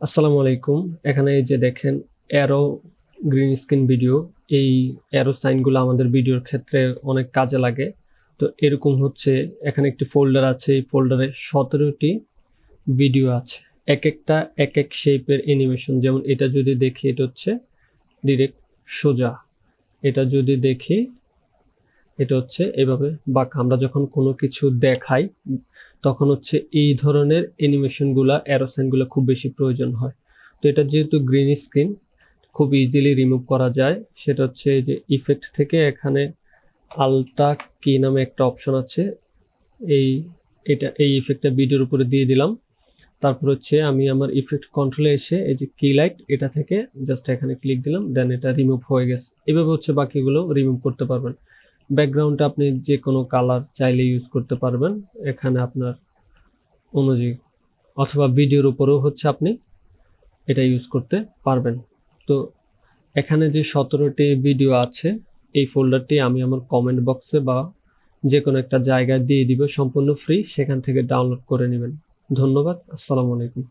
আসসালামু আলাইকুম। এখানে এই যে দেখেন অ্যারো গ্রিন স্ক্রিন ভিডিও। এই অ্যারো সাইনগুলো আমাদের ভিডিওর ক্ষেত্রে অনেক কাজে লাগে। তো এরকম হচ্ছে এখানে একটি ফোল্ডার আছে। এই ফোল্ডারে 17টি ভিডিও আছে। একেকটা একেক শেপের অ্যানিমেশন। যেমন এটা যদি দেখি এটা হচ্ছে ডিরেক্ট সোজা। এটা যদি দেখি এটা হচ্ছে এভাবে বাঁকা। আমরা যখন কোনো কিছু দেখাই তখন হচ্ছে এই ধরনের অ্যানিমেশনগুলা অ্যারো সাইনগুলো খুব বেশি প্রয়োজন হয়। তো এটা যেহেতু গ্রিন স্ক্রিন খুব ইজিলি রিমুভ করা যায়। সেটা হচ্ছে এই যে ইফেক্ট থেকে এখানে আলটা কি নামে একটা অপশন আছে। এই এই ইফেক্টটা ভিডিওর উপরে দিয়ে দিলাম। তারপর হচ্ছে আমি আমার ইফেক্ট কন্ট্রোলে এসে এই যে কি লাইট এটা থেকে জাস্ট এখানে ক্লিক দিলাম, দেন এটা রিমুভ হয়ে গেছে। এভাবে হচ্ছে বাকিগুলো রিমুভ করতে পারবেন। ব্যাকগ্রাউন্ডে আপনি যে কোনো কালার চাইলে ইউজ করতে পারবেন এখানে আপনার অনুযায়ী, অথবা ভিডিওর উপরেও হচ্ছে আপনি এটা ইউজ করতে পারবেন। তো এখানে যে 17টি ভিডিও আছে এই ফোল্ডারটি আমি আমার কমেন্ট বক্সে বা যে কোনো একটা জায়গায় দিয়ে দিব, সম্পূর্ণ ফ্রি, সেখান থেকে ডাউনলোড করে নেবেন। ধন্যবাদ। আসসালামু আলাইকুম।